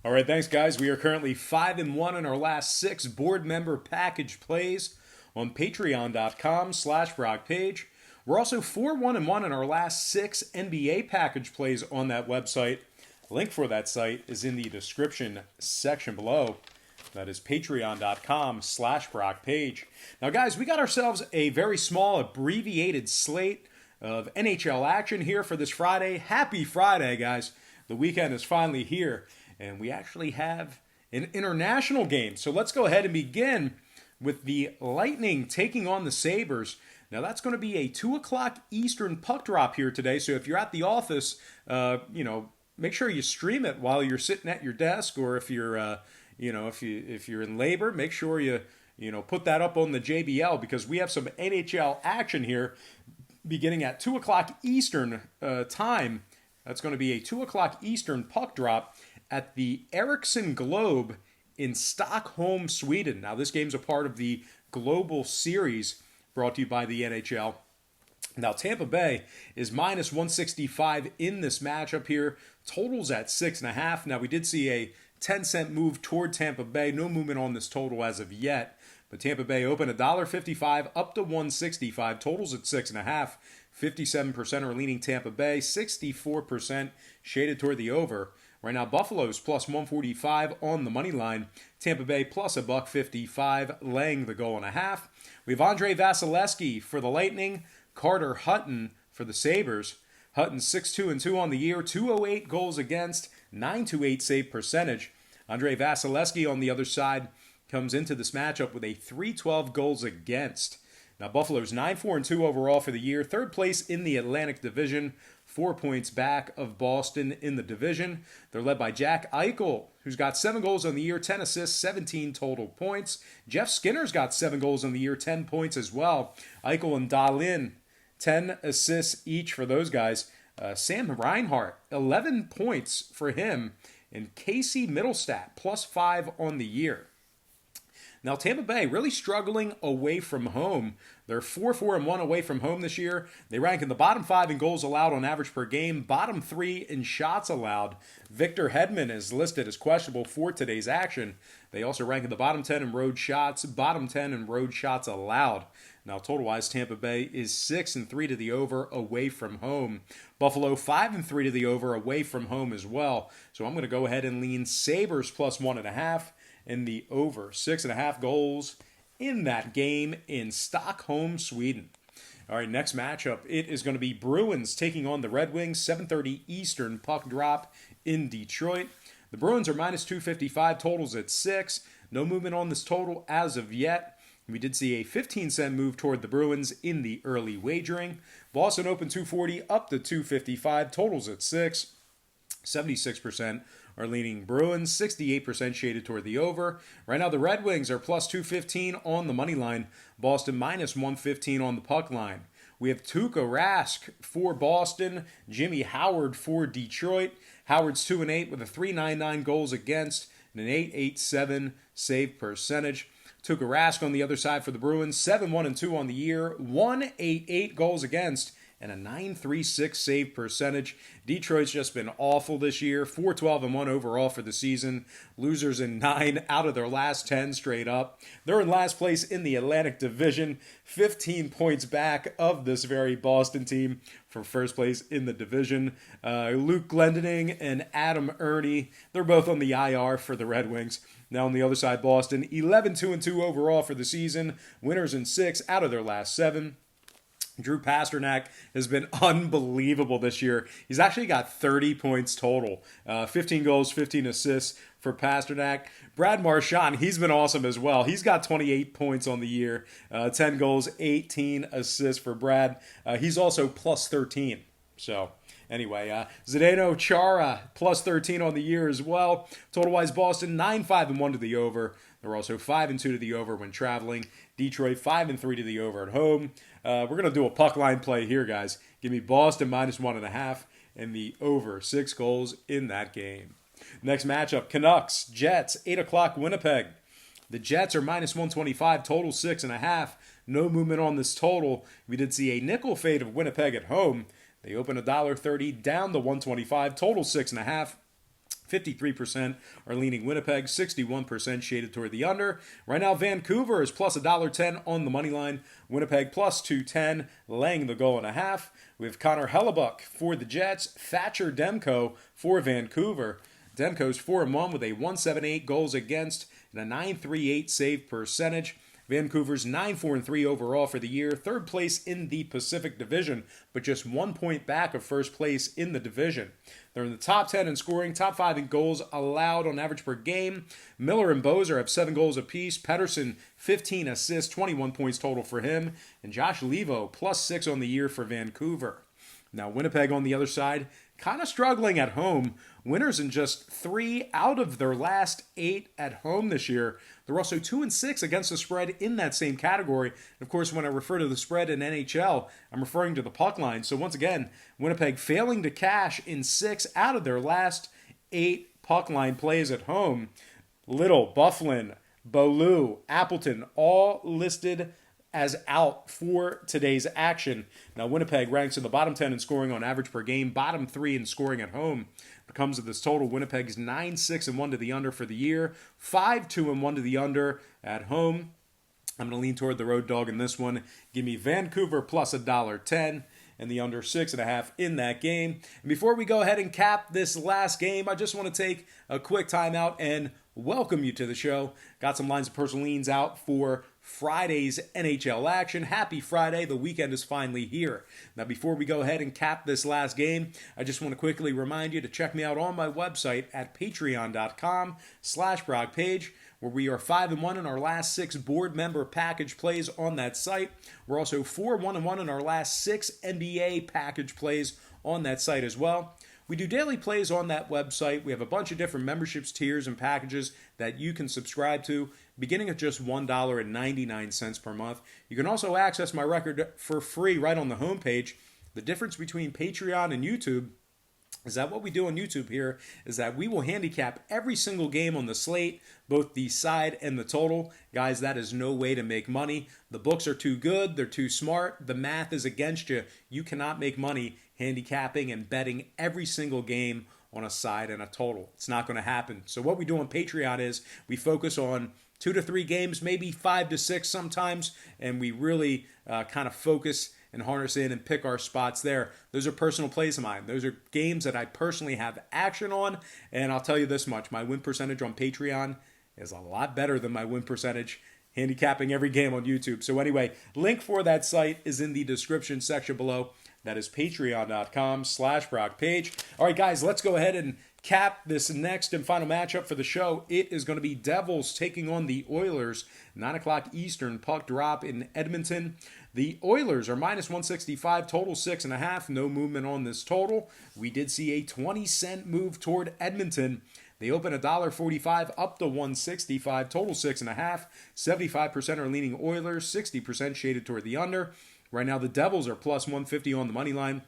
All right, thanks, guys. We are currently 5-1 in our last 6 board member package plays on patreon.com/BrockPage. We're also 4-1-1 in our last 6 NBA package plays on that website. Link for that site is in the description section below. That is patreon.com/BrockPage. Now, guys, we got ourselves a very small abbreviated slate of NHL action here for this Friday. Happy Friday, guys. The weekend is finally here, and we actually have an international game. So let's go ahead and begin with the Lightning taking on the Sabres. Now, that's going to be a 2 o'clock Eastern puck drop here today. So if you're at the office, make sure you stream it while you're sitting at your desk, or if you're if you're in labor, make sure you put that up on the JBL, because we have some NHL action here beginning at 2 o'clock Eastern time. That's going to be a 2 o'clock Eastern puck drop at the Ericsson Globe in Stockholm, Sweden. Now, this game's a part of the Global Series brought to you by the NHL. Now, Tampa Bay is minus 165 in this matchup here. Totals at 6.5. Now, we did see a 10-cent move toward Tampa Bay. No movement on this total as of yet. But Tampa Bay opened $1.55 up to 165. Totals at 6.5. 57% are leaning Tampa Bay. 64% shaded toward the over. Right now, Buffalo's plus 145 on the money line. Tampa Bay plus $1.55, laying the goal and a half. We have Andrei Vasilevsky for the Lightning. Carter Hutton for the Sabres. Hutton 6-2-2 on the year, 208 goals against, 928 save percentage. Andrei Vasilevsky on the other side comes into this matchup with a 312 goals against. Now, Buffalo's 9-4-2 overall for the year, third place in the Atlantic Division, 4 points back of Boston in the division. They're led by Jack Eichel, who's got 7 goals on the year, 10 assists, 17 total points. Jeff Skinner's got 7 goals on the year, 10 points as well. Eichel and Dahlin, 10 assists each for those guys. Sam Reinhart, 11 points for him. And Casey Middlestat, plus 5 on the year. Now, Tampa Bay really struggling away from home. They're 4-4-1 away from home this year. They rank in the bottom 5 in goals allowed on average per game, bottom 3 in shots allowed. Victor Hedman is listed as questionable for today's action. They also rank in the bottom 10 in road shots, bottom 10 in road shots allowed. Now, total-wise, Tampa Bay is 6-3 to the over away from home. Buffalo 5-3 to the over away from home as well. So I'm going to go ahead and lean Sabres plus 1.5. In the over 6.5 goals in that game in Stockholm, Sweden. All right, next matchup, it is going to be Bruins taking on the Red Wings, 7:30 Eastern puck drop in Detroit. The Bruins are minus 255, totals at 6. No movement on this total as of yet. We did see a 15-cent move toward the Bruins in the early wagering. Boston opened 240 up to 255, totals at 6. 76% are leaning Bruins, 68% shaded toward the over. Right now, the Red Wings are plus 215 on the money line. Boston minus 115 on the puck line. We have Tuukka Rask for Boston, Jimmy Howard for Detroit. Howard's 2-8 with a 3.99 goals against and an 8.87 save percentage. Tuukka Rask on the other side for the Bruins, 7-1-2 on the year, 1.88 goals against, and a 9.36 save percentage. Detroit's just been awful this year. 4-12-1 overall for the season. Losers in 9 out of their last 10 straight up. They're in last place in the Atlantic Division, 15 points back of this very Boston team for first place in the division. Luke Glendening and Adam Ernie, they're both on the IR for the Red Wings. Now on the other side, Boston, 11-2-2 overall for the season. Winners in 6 out of their last 7. Drew Pasternak has been unbelievable this year. He's actually got 30 points total. 15 goals, 15 assists for Pasternak. Brad Marchand, he's been awesome as well. He's got 28 points on the year. 10 goals, 18 assists for Brad. He's also plus 13. So anyway, Zdeno Chara, plus 13 on the year as well. Total-wise, Boston, 9-5-1 to the over. They're also 5-2 to the over when traveling. Detroit 5-3 to the over at home. We're going to do a puck line play here, guys. Give me Boston minus 1.5 and the over 6 goals in that game. Next matchup, Canucks, Jets, 8 o'clock Winnipeg. The Jets are minus 125, total 6.5. No movement on this total. We did see a nickel fade of Winnipeg at home. They opened $1.30 down to 125, total 6.5. 53% are leaning Winnipeg, 61% shaded toward the under. Right now, Vancouver is plus $1.10 on the money line. Winnipeg plus 210, laying the goal and a half. We have Connor Hellebuck for the Jets, Thatcher Demko for Vancouver. Demko's 4-1 with a 178 goals against and a 938 save percentage. Vancouver's 9-4-3 overall for the year, third place in the Pacific Division, but just 1 point back of first place in the division. They're in the top 10 in scoring, top 5 in goals allowed on average per game. Miller and Bozer have 7 goals apiece. Pettersson, 15 assists, 21 points total for him. And Josh Levo, plus 6 on the year for Vancouver. Now, Winnipeg on the other side, kind of struggling at home. Winners in just 3 out of their last 8 at home this year. They're also 2-6 against the spread in that same category. And of course, when I refer to the spread in NHL, I'm referring to the puck line. So once again, Winnipeg failing to cash in 6 out of their last 8 puck line plays at home. Little, Bufflin, Beaulieu, Appleton, all listed as out for today's action. Now, Winnipeg ranks in the bottom 10 in scoring on average per game, bottom 3 in scoring at home. When it comes to this total, Winnipeg's 9-6-1 to the under for the year, 5-2-1 to the under at home. I'm going to lean toward the road dog in this one. Give me Vancouver plus $1.10 and the under 6.5 in that game. And before we go ahead and cap this last game, I just want to take a quick timeout and welcome you to the show. Got some lines of personal leans out for Friday's NHL action. Happy Friday. The weekend is finally here. Now, before we go ahead and cap this last game, I just want to quickly remind you to check me out on my website at patreon.com/BrockPage, where we are 5-1 in our last 6 board member package plays on that site. We're also 4-1-1 in our last 6 NBA package plays on that site as well. We do daily plays on that website. We have a bunch of different memberships, tiers, and packages that you can subscribe to, beginning at just $1.99 per month. You can also access my record for free right on the homepage. The difference between Patreon and YouTube is that what we do on YouTube here is that we will handicap every single game on the slate, both the side and the total. Guys, that is no way to make money. The books are too good. They're too smart. The math is against you. You cannot make money handicapping and betting every single game on a side and a total. It's not going to happen. So what we do on Patreon is we focus on 2 to 3 games, maybe 5 to 6 sometimes, and we really kind of focus and harness in and pick our spots there. Those are personal plays of mine. Those are games that I personally have action on, and I'll tell you this much. My win percentage on Patreon is a lot better than my win percentage handicapping every game on YouTube. So anyway, link for that site is in the description section below. That is patreon.com/BrockPage. All right, guys, let's go ahead and cap this next and final matchup for the show. It is going to be Devils taking on the Oilers. 9 o'clock Eastern puck drop in Edmonton. The Oilers are minus 165, total 6.5. No movement on this total. We did see a 20-cent move toward Edmonton. They open $1.45 up to 165, total 6.5. 75% are leaning Oilers, 60% shaded toward the under. Right now, the Devils are plus 150 on the money line.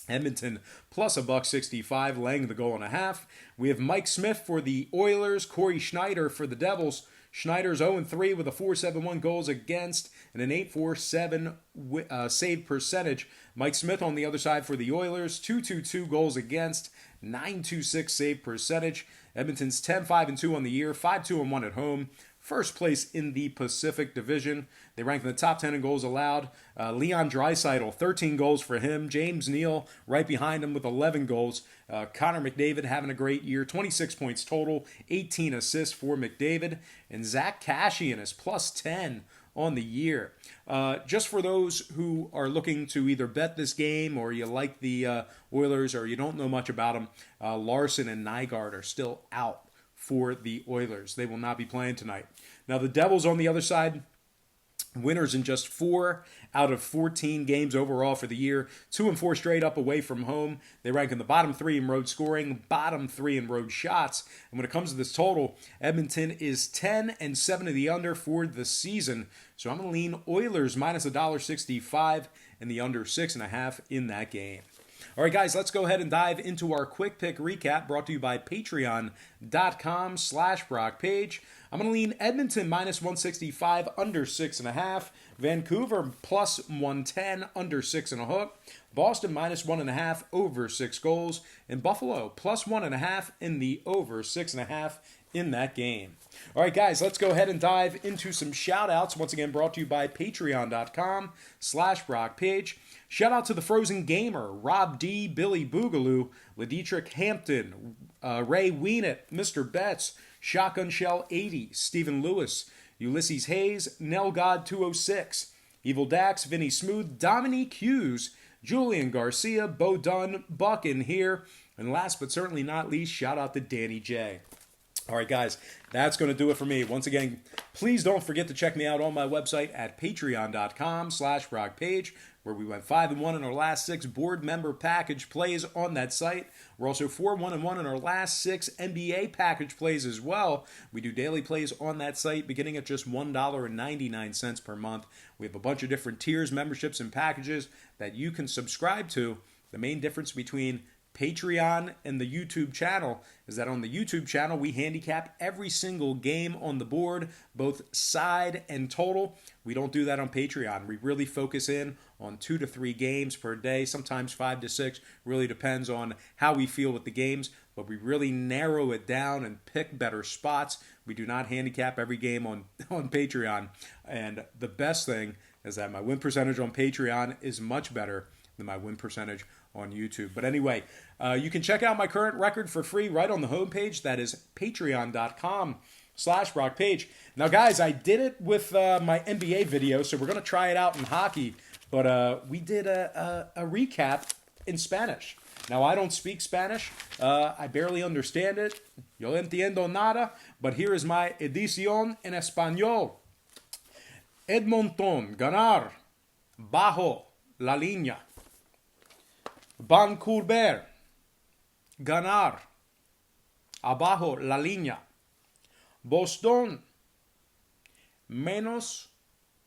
Edmonton plus $1.65, laying the goal and a half. We have Mike Smith for the Oilers, Corey Schneider for the Devils. Schneider's 0-3 with a 4.71 goals against and an 8.47 save percentage. Mike Smith on the other side for the Oilers, 2.22 goals against, 9.26 save percentage. Edmonton's 10-5-2 on the year, 5-2-1 at home. First place in the Pacific Division. They rank in the top 10 in goals allowed. Leon Draisaitl, 13 goals for him. James Neal right behind him with 11 goals. Connor McDavid having a great year. 26 points total. 18 assists for McDavid. And Zach Kassian is plus 10 on the year. Just for those who are looking to either bet this game or you like the Oilers or you don't know much about them, Larson and Nygaard are still out for the Oilers. They will not be playing tonight. Now, the Devils on the other side, winners in just 4 out of 14 games overall for the year. 2-4 straight up away from home. They rank in the bottom 3 in road scoring, bottom 3 in road shots. And when it comes to this total, Edmonton is 10-7 to the under for the season. So I'm going to lean Oilers minus $1.65 and the under 6.5 in that game. All right, guys, let's go ahead and dive into our quick pick recap brought to you by Patreon.com/BrockPage. patreon.com/Brock Page. I'm going to lean Edmonton minus 165 under 6.5. Vancouver plus 110 under 6.5. Boston minus 1.5 over 6 goals. And Buffalo plus 1.5 in the over 6.5 in that game. All right, guys, let's go ahead and dive into some shout-outs. Once again, brought to you by patreon.com/Brock Page. Shout out to the Frozen Gamer, Rob D, Billy Boogaloo, Ledietrich Hampton, Ray Weenet, Mr. Betts, Shotgun Shell 80, Stephen Lewis, Ulysses Hayes, Nelgod 206, Evil Dax, Vinny Smooth, Dominique Hughes, Julian Garcia, Bo Dunn, Buck in here, and last but certainly not least, shout out to Danny J. All right, guys, that's going to do it for me. Once again, please don't forget to check me out on my website at patreon.com/Brock Page, where we went 5-1 in our last 6 board member package plays on that site. We're also 4-1-1 in our last 6 NBA package plays as well. We do daily plays on that site beginning at just $1.99 per month. We have a bunch of different tiers, memberships, and packages that you can subscribe to. The main difference between Patreon and the YouTube channel is that on the YouTube channel we handicap every single game on the board, both side and total. We don't do that on Patreon. We really focus in on 2 to 3 games per day, sometimes 5 to 6. Really depends on how we feel with the games, but we really narrow it down and pick better spots. We do not handicap every game on Patreon. And the best thing is that my win percentage on Patreon is much better than my win percentage on YouTube. But anyway, you can check out my current record for free right on the homepage. That is patreon.com/Brock Page. Now, guys, I did it with my NBA video, so we're going to try it out in hockey. But we did a recap in Spanish. Now, I don't speak Spanish. I barely understand it. Yo entiendo nada. But here is my edición en español. Edmonton ganar bajo la línea. Vancouver ganar abajo la línea. Boston menos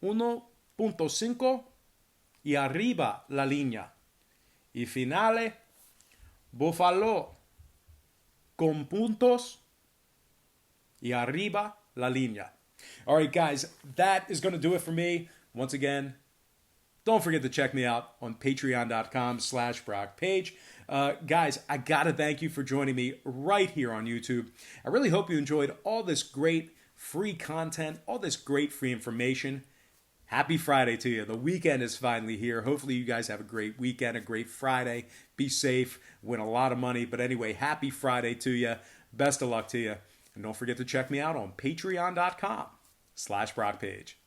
1.5 y arriba la línea. Y finale, Buffalo con puntos y arriba la línea. All right, guys, that is going to do it for me. Once again, don't forget to check me out on patreon.com/Brock Page. Guys, I got to thank you for joining me right here on YouTube. I really hope you enjoyed all this great free content, all this great free information. Happy Friday to you. The weekend is finally here. Hopefully you guys have a great weekend, a great Friday. Be safe, win a lot of money. But anyway, happy Friday to you. Best of luck to you. And don't forget to check me out on patreon.com/Brock Page.